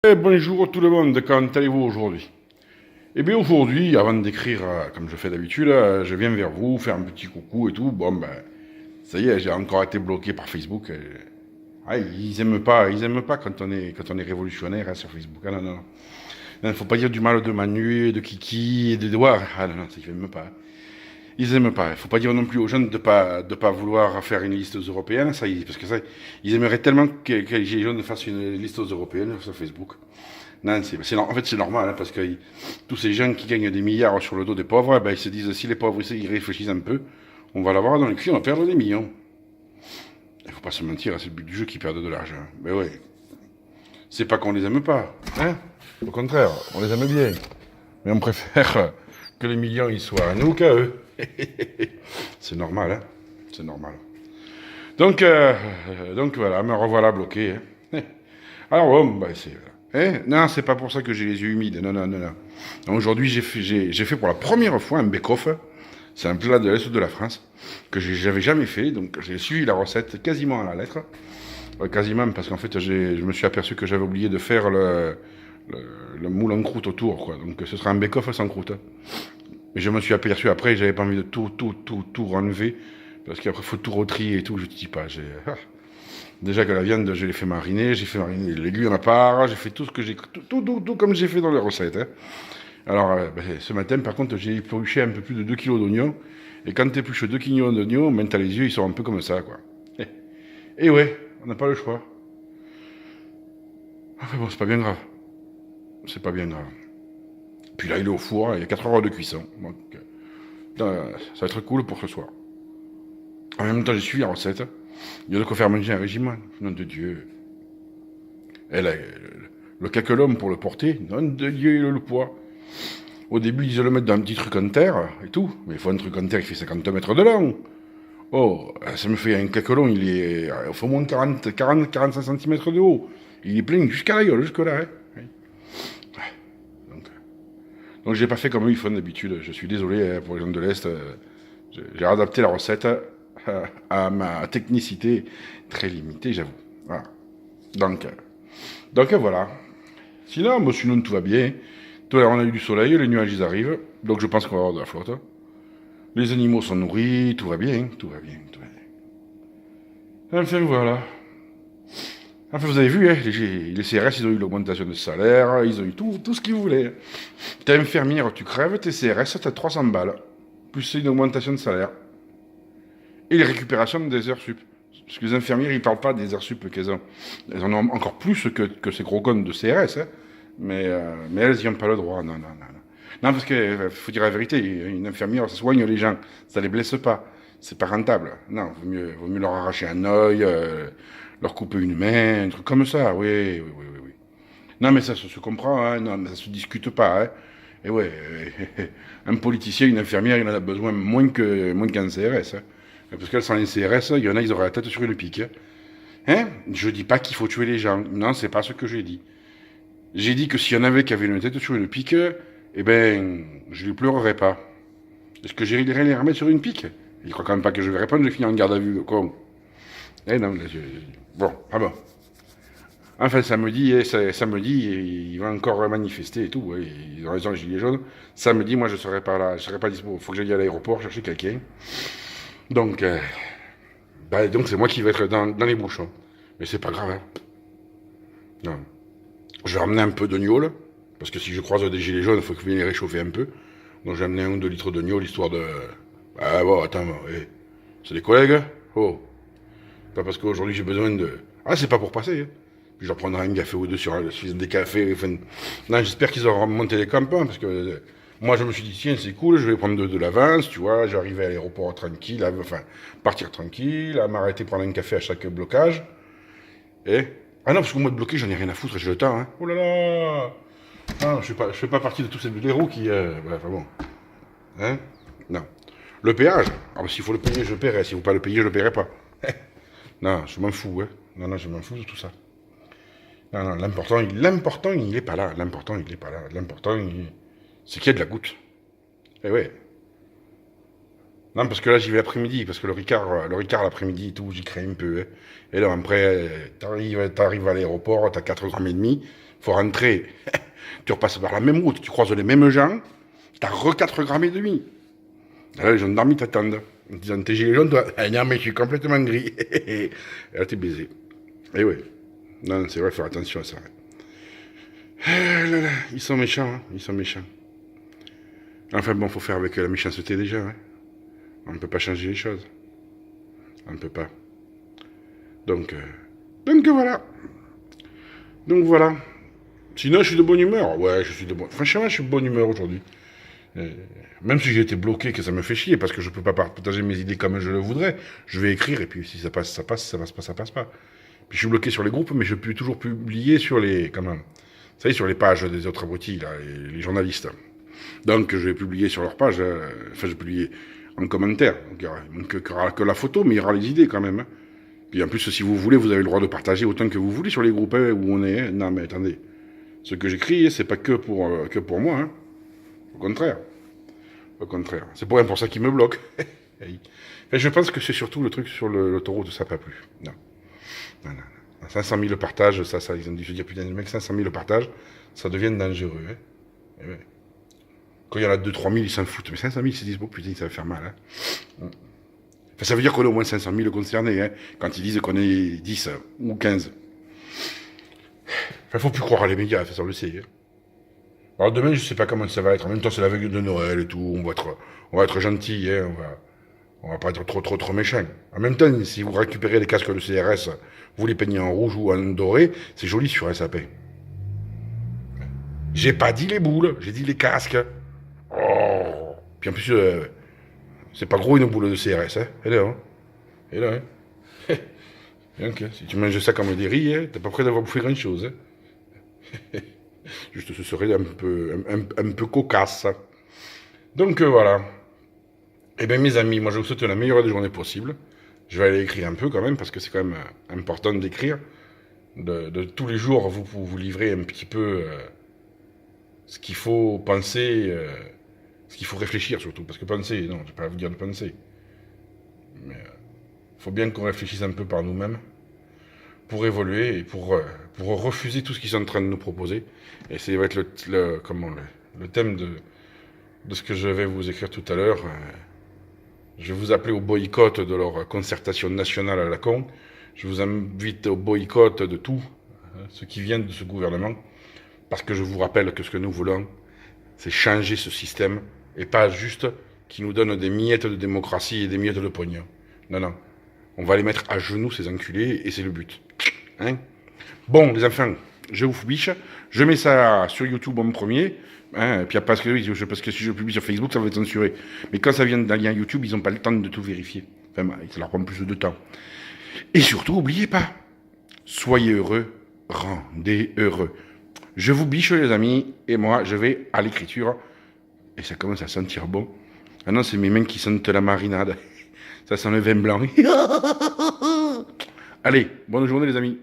Bonjour tout le monde, comment allez-vous aujourd'hui? Eh bien aujourd'hui, avant d'écrire comme je fais d'habitude, je viens vers vous faire un petit coucou et tout. Bon ben, ça y est, j'ai encore été bloqué par Facebook. Ils aiment pas quand on est révolutionnaire sur Facebook. Ah non, non, non. Il ne faut pas dire du mal de Manu, de Kiki et de Edouard. Ah non, non, ils aiment pas. Ils aiment pas. Il faut pas dire non plus aux jeunes de pas vouloir faire une liste aux européennes, parce que ça, ils aimeraient tellement que les jeunes fassent une liste aux européennes sur Facebook. Non, en fait, c'est normal, hein, parce que tous ces gens qui gagnent des milliards sur le dos des pauvres, eh ben, ils se disent, si les pauvres ils réfléchissent un peu, on va l'avoir dans le cul, on va perdre des millions. Il faut pas se mentir, c'est le but du jeu qu'ils perdent de l'argent. Mais oui, c'est pas qu'on les aime pas, hein. Au contraire, on les aime bien. Mais on préfère que les millions ils soient à nous qu'à eux. C'est normal, hein. C'est normal. Donc voilà, me revoilà bloqué. Hein. Alors bon, bah c'est... Non, c'est pas pour ça que j'ai les yeux humides. Non, non, non, non. Donc, aujourd'hui, j'ai fait pour la première fois un bake-off. C'est un plat de l'Est de la France que j'avais jamais fait. Donc j'ai suivi la recette quasiment à la lettre. Quasiment parce qu'en fait, je me suis aperçu que j'avais oublié de faire le moule en croûte autour. Quoi. Donc ce sera un bake-off sans croûte. Mais je me suis aperçu après, j'avais pas envie de tout renlever. Parce qu'après, il faut tout retrier et tout. Je te dis pas. Déjà que la viande, je l'ai fait mariner, j'ai fait mariner les légumes à part, j'ai fait tout ce que j'ai, tout comme j'ai fait dans les recettes. Hein. Alors, ce matin, par contre, j'ai épluché un peu plus de 2 kilos d'oignons. Et quand tu épluches 2 kilos d'oignons, ben, t'as les yeux, ils sont un peu comme ça, quoi. Et ouais, on n'a pas le choix. Enfin bon, c'est pas bien grave. C'est pas bien grave. Puis là, il est au four, il y a 4 heures de cuisson. Donc, ça va être cool pour ce soir. En même temps, j'ai suivi la recette. Il y a de quoi faire manger un régime, nom de Dieu. Elle a le caquelum pour le porter, nom de Dieu, il a le poids. Au début, ils le mettre dans un petit truc en terre et tout, mais il faut un truc en terre qui fait 50 mètres de long. Oh, ça me fait un caquelon, il faut au moins 45 cm de haut. Il est plein jusqu'à la gueule, jusque là. Hein. Oui. Donc j'ai pas fait comme eux ils font d'habitude. Je suis désolé pour les gens de l'Est. J'ai adapté la recette à ma technicité très limitée, j'avoue. Voilà. Donc, voilà. Sinon, tout va bien. Tout à l'heure, on a eu du soleil, les nuages ils arrivent. Donc je pense qu'on va avoir de la flotte. Les animaux sont nourris, tout va bien, tout va bien, tout va bien. Enfin voilà. Enfin, vous avez vu, hein, les CRS, ils ont eu l'augmentation de salaire, ils ont eu tout ce qu'ils voulaient. T'es infirmière, tu crèves, t'es CRS, t'as 300 balles. Plus une augmentation de salaire. Et les récupérations des heures sup. Parce que les infirmières, ils parlent pas des heures sup qu'elles ont. Elles en ont encore plus que ces gros cons de CRS. Hein. Mais elles n'y ont pas le droit. Non, non, non. Non, parce qu'il faut dire la vérité. Une infirmière, ça soigne les gens. Ça les blesse pas. C'est pas rentable. Non, vaut mieux leur arracher un œil, leur couper une main, un truc comme ça. Oui, oui, oui, oui. Oui. Non, mais ça se comprend. Hein. Non, mais ça se discute pas. Hein. Et ouais, un politicien, une infirmière, il en a besoin moins qu'un CRS. Hein. Parce que sans les CRS, il y en a, ils auraient la tête sur le pic. Hein? Je dis pas qu'il faut tuer les gens. Non, c'est pas ce que j'ai dit. J'ai dit que s'il y en avait qui avaient une tête sur une pique, eh ben, je lui pleurerais pas. Est-ce que j'irais les remettre sur une pique? Il croit quand même pas que je vais répondre, je vais finir en garde à vue. Quoi? Eh non, bon, ah bon. Enfin, samedi, ils vont encore manifester et tout. Ouais, ils ont raison, les gilets jaunes. Samedi, moi, je serai pas là, je serai pas dispo. Il faut que j'aille à l'aéroport chercher quelqu'un. Donc, donc c'est moi qui vais être dans les bouchons. Mais c'est pas grave. Hein. Non. Je vais ramener un peu de gnôle, parce que si je croise des gilets jaunes, il faut que je vienne les réchauffer un peu. Donc je vais amener 1 ou 2 litres de gnôle, histoire de... Ah bon, attends, c'est des collègues. Oh. Pas parce qu'aujourd'hui j'ai besoin de... Ah, c'est pas pour passer. Hein. Puis je reprendrai un café ou deux sur des cafés. Enfin... Non, j'espère qu'ils auront monté les campins, parce que... Moi, je me suis dit, tiens, c'est cool, je vais prendre de l'avance, tu vois, j'arrivais à l'aéroport tranquille, enfin, partir tranquille, à m'arrêter prendre un café à chaque blocage. Et... Ah non, parce qu'au mois de bloqué, j'en ai rien à foutre, j'ai le temps, hein. Oh là là. Ah, je fais pas partie de tous ces blaireaux qui... Bref, bon. Hein. Non. Le péage, ah, s'il faut le payer, je le paierai. S'il ne faut pas le payer, je le paierai pas. Non, je m'en fous, hein. Non, je m'en fous de tout ça. Non, l'important, il est pas là. L'important, il est pas là. C'est qu'il y a de la goutte. Eh ouais. Non, parce que là, j'y vais l'après-midi, parce que le Ricard l'après-midi et tout, j'y crée un peu. Hein. Et là, après, t'arrives à l'aéroport, t'as 4h30, faut rentrer. Tu repasses par la même route, tu croises les mêmes gens, t'as re 4 grammes et demi. Et là, les gendarmes, ils t'attendent. En disant, t'es gilet jaune, toi? Ah non, mais je suis complètement gris. Et là, t'es baisé. Et ouais. Non, c'est vrai, faire attention à ça. Ah là là, ils sont méchants, hein. Ils sont méchants. Enfin bon, faut faire avec la méchanceté déjà. Hein. On ne peut pas changer les choses. On ne peut pas. Donc voilà. Donc voilà. Sinon, je suis de bonne humeur. Ouais, je suis de bonne... Franchement, je suis de bonne humeur aujourd'hui. Même si j'ai été bloqué, que ça me fait chier, parce que je ne peux pas partager mes idées comme je le voudrais, je vais écrire, et puis si ça passe, ça passe, si ça passe pas, ça passe pas. Puis je suis bloqué sur les groupes, mais je peux toujours publier sur les... Comment, vous savez, sur les pages des autres abrutis, là, les journalistes. Donc je vais publier sur leur page, enfin je vais publier en commentaire. Donc, il ne manquera que la photo, mais il y aura les idées quand même. Hein. Puis en plus, si vous voulez, vous avez le droit de partager autant que vous voulez sur les groupes hein, où on est. Hein. Non mais attendez, ce que j'écris, c'est pas que pour moi. Hein. Au contraire. Au contraire. C'est pour ça qu'ils me bloquent. Enfin, je pense que c'est surtout le truc sur l'autoroute, ça n'a pas plu. Non. Non, non, non. 500 000 partages, ça, ils ont dû se dire, putain, le mec, 500 000 partages, ça devient dangereux. Hein. Et ouais. Quand il y en a 2-3 000, ils s'en foutent. Mais 500 000, ils se disent, bon, putain, ça va faire mal. Hein. Enfin, ça veut dire qu'on est au moins 500 000 concernés, hein, quand ils disent qu'on est 10 ou 15. Enfin, faut plus croire à les médias, ça on le sait. Hein. Alors demain, je sais pas comment ça va être. En même temps, c'est la veille de Noël et tout. On va être gentil, hein, on va pas être trop méchant. En même temps, si vous récupérez les casques de CRS, vous les peignez en rouge ou en doré, c'est joli sur SAP. J'ai pas dit les boules, j'ai dit les casques. Oh. Puis en plus, c'est pas gros une boule de CRS, hein. Elle est là, hein. Elle est là, hein. Donc, si tu manges ça comme des riz, hein, t'es pas prêt d'avoir bouffé grand chose, hein. Juste ce serait un peu cocasse. Donc voilà. Eh bien mes amis, moi je vous souhaite la meilleure des journées possible. Je vais aller écrire un peu quand même, parce que c'est quand même important d'écrire. De tous les jours, vous livrez un petit peu ce qu'il faut penser, ce qu'il faut réfléchir surtout. Parce que penser, non, je ne vais pas vous dire de penser. Mais il faut bien qu'on réfléchisse un peu par nous-mêmes pour évoluer et pour refuser tout ce qu'ils sont en train de nous proposer. Et ça va être le thème de ce que je vais vous écrire tout à l'heure. Je vais vous appeler au boycott de leur concertation nationale à la con. Je vous invite au boycott de tout ce qui vient de ce gouvernement. Parce que je vous rappelle que ce que nous voulons, c'est changer ce système et pas juste qu'ils nous donnent des miettes de démocratie et des miettes de pognon. Non, non. On va les mettre à genoux, ces enculés, et c'est le but. Hein? Bon, les enfants, je vous biche. Je mets ça sur YouTube en premier. Hein, puis parce que si je publie sur Facebook, ça va être censuré. Mais quand ça vient d'un lien YouTube, ils n'ont pas le temps de tout vérifier. Enfin, ça leur prend plus de temps. Et surtout, n'oubliez pas, soyez heureux, rendez heureux. Je vous biche, les amis, et moi, je vais à l'écriture. Et ça commence à sentir bon. Ah non, c'est mes mains qui sentent la marinade. Ça sent le vin blanc. Allez, bonne journée, les amis.